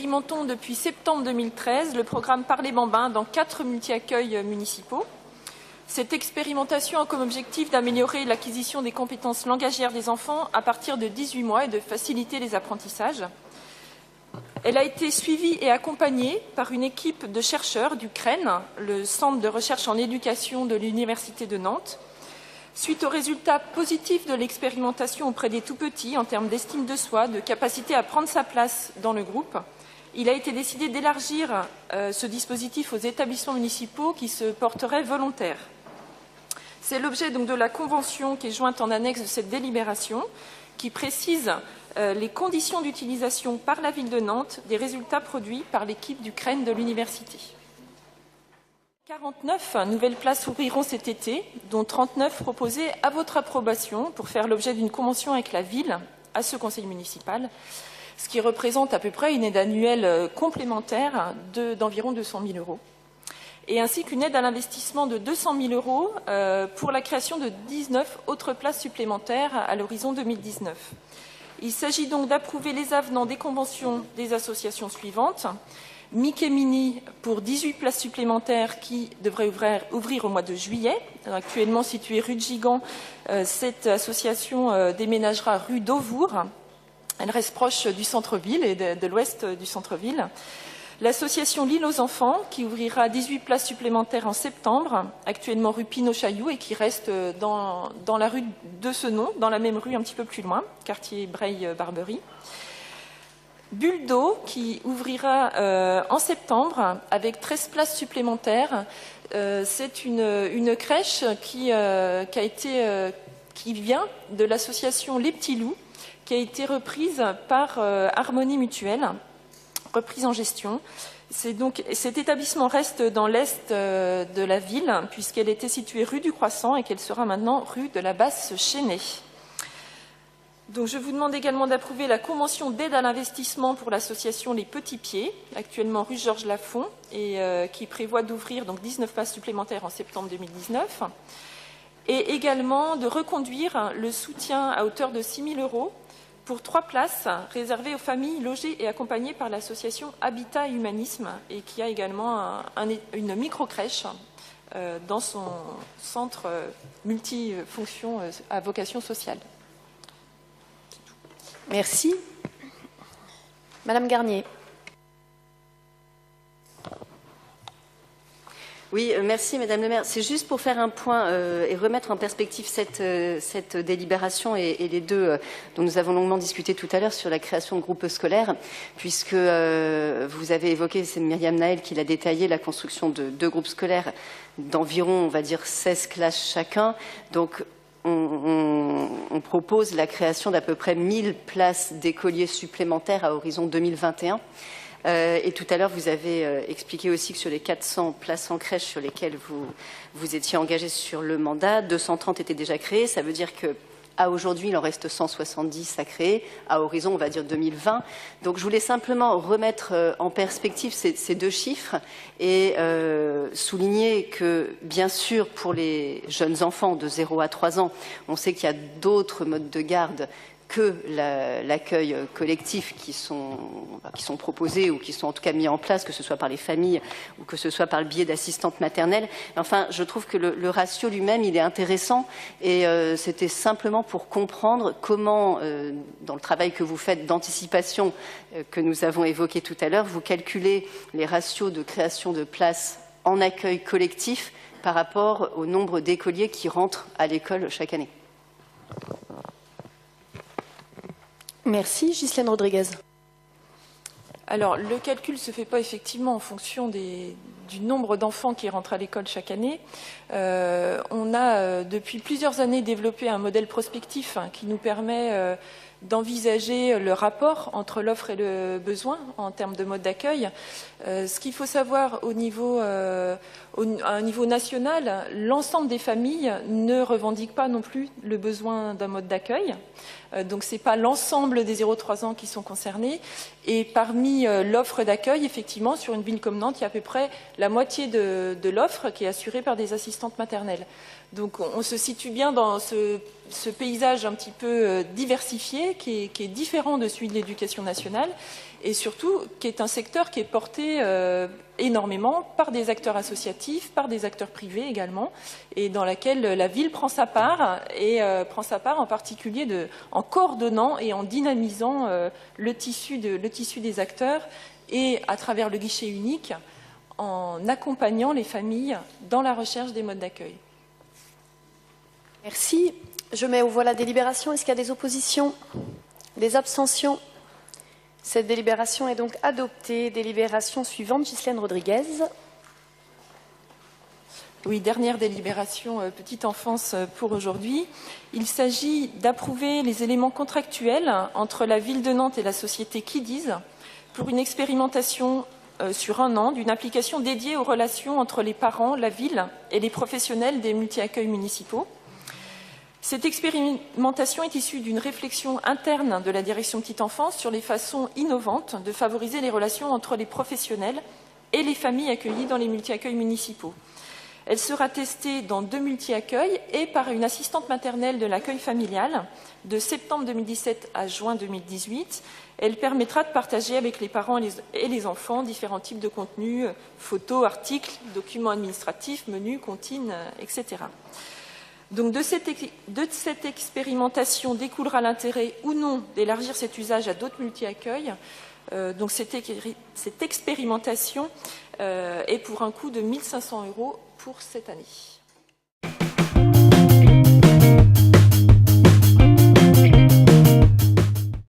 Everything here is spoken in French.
expérimentons depuis septembre 2013 le programme Par les Bambins dans 4 multi-accueils municipaux. Cette expérimentation a comme objectif d'améliorer l'acquisition des compétences langagières des enfants à partir de 18 mois et de faciliter les apprentissages. Elle a été suivie et accompagnée par une équipe de chercheurs du CREN, le Centre de recherche en éducation de l'Université de Nantes. Suite aux résultats positifs de l'expérimentation auprès des tout-petits en termes d'estime de soi, de capacité à prendre sa place dans le groupe, il a été décidé d'élargir ce dispositif aux établissements municipaux qui se porteraient volontaires. C'est l'objet donc de la convention qui est jointe en annexe de cette délibération, qui précise les conditions d'utilisation par la ville de Nantes des résultats produits par l'équipe du CREN de l'université. 49 nouvelles places ouvriront cet été, dont 39 proposées à votre approbation pour faire l'objet d'une convention avec la ville à ce conseil municipal, ce qui représente à peu près une aide annuelle complémentaire d'environ 200 000 €, et ainsi qu'une aide à l'investissement de 200 000 € pour la création de 19 autres places supplémentaires à l'horizon 2019. Il s'agit donc d'approuver les avenants des conventions des associations suivantes. Mickey Mini pour 18 places supplémentaires qui devraient ouvrir au mois de juillet. Actuellement située rue de Gigant, cette association déménagera rue d'Auvour. Elle reste proche du centre-ville et de l'ouest du centre-ville. L'association L'Île aux enfants qui ouvrira 18 places supplémentaires en septembre, actuellement rue Pinot-Chailloux et qui reste dans la rue de ce nom, dans la même rue un petit peu plus loin, quartier Breil-Barberie. Bulle d'eau qui ouvrira en septembre avec 13 places supplémentaires. C'est une crèche qui vient de l'association Les Petits Loups, qui a été reprise par Harmonie Mutuelle, reprise en gestion. Cet établissement reste dans l'est de la ville, puisqu'elle était située rue du Croissant et qu'elle sera maintenant rue de la Basse-Chênée. Donc, je vous demande également d'approuver la convention d'aide à l'investissement pour l'association Les Petits Pieds, actuellement rue Georges Lafont, et qui prévoit d'ouvrir donc 19 places supplémentaires en septembre 2019. Et également de reconduire le soutien à hauteur de 6 000 € pour 3 places réservées aux familles logées et accompagnées par l'association Habitat et Humanisme, et qui a également une micro-crèche dans son centre multifonction à vocation sociale. Merci. Madame Garnier. Oui, merci Madame le maire. C'est juste pour faire un point et remettre en perspective cette délibération et les deux dont nous avons longuement discuté tout à l'heure sur la création de groupes scolaires, puisque vous avez évoqué, c'est Myriam Naël qui l'a détaillé, la construction de 2 groupes scolaires d'environ, on va dire, 16 classes chacun. Donc, on propose la création d'à peu près 1000 places d'écoliers supplémentaires à horizon 2021. Et tout à l'heure, vous avez expliqué aussi que sur les 400 places en crèche sur lesquelles vous étiez engagé sur le mandat, 230 étaient déjà créées. Ça veut dire qu'à aujourd'hui, il en reste 170 à créer, à horizon, on va dire 2020. Donc, je voulais simplement remettre en perspective ces 2 chiffres et souligner que, bien sûr, pour les jeunes enfants de 0 à 3 ans, on sait qu'il y a d'autres modes de garde que l'accueil collectif qui sont proposés ou qui sont en tout cas mis en place, que ce soit par les familles ou que ce soit par le biais d'assistantes maternelles. Enfin, je trouve que le ratio lui-même, il est intéressant et c'était simplement pour comprendre comment, dans le travail que vous faites d'anticipation que nous avons évoqué tout à l'heure, vous calculez les ratios de création de places en accueil collectif par rapport au nombre d'écoliers qui rentrent à l'école chaque année. Merci. Ghislaine Rodriguez. Alors, le calcul ne se fait pas effectivement en fonction du nombre d'enfants qui rentrent à l'école chaque année. On a depuis plusieurs années développé un modèle prospectif qui nous permet d'envisager le rapport entre l'offre et le besoin en termes de mode d'accueil. Ce qu'il faut savoir à un niveau national, l'ensemble des familles ne revendiquent pas non plus le besoin d'un mode d'accueil. Donc, ce n'est pas l'ensemble des 0-3 ans qui sont concernés. Et parmi l'offre d'accueil, effectivement, sur une ville comme Nantes, il y a à peu près la moitié de l'offre qui est assurée par des assistantes maternelles. Donc on se situe bien dans ce paysage un petit peu diversifié qui est différent de celui de l'éducation nationale et surtout qui est un secteur qui est porté énormément par des acteurs associatifs, par des acteurs privés également, et dans laquelle la ville prend sa part, et prend sa part en particulier en coordonnant et en dynamisant le tissu des acteurs et à travers le guichet unique en accompagnant les familles dans la recherche des modes d'accueil. Merci. Je mets aux voix la délibération. Est-ce qu'il y a des oppositions? Des abstentions? Cette délibération est donc adoptée. Délibération suivante, Ghislaine Rodriguez. Oui, dernière délibération petite enfance pour aujourd'hui. Il s'agit d'approuver les éléments contractuels entre la ville de Nantes et la société Kiddies pour une expérimentation sur 1 an d'une application dédiée aux relations entre les parents, la ville et les professionnels des multi-accueils municipaux. Cette expérimentation est issue d'une réflexion interne de la direction petite enfance sur les façons innovantes de favoriser les relations entre les professionnels et les familles accueillies dans les multi-accueils municipaux. Elle sera testée dans 2 multi-accueils et par une assistante maternelle de l'accueil familial de septembre 2017 à juin 2018. Elle permettra de partager avec les parents et les enfants différents types de contenus, photos, articles, documents administratifs, menus, comptines, etc. Donc de cette expérimentation découlera l'intérêt ou non d'élargir cet usage à d'autres multi-accueils. Donc cette expérimentation est pour un coût de 1 500 € pour cette année.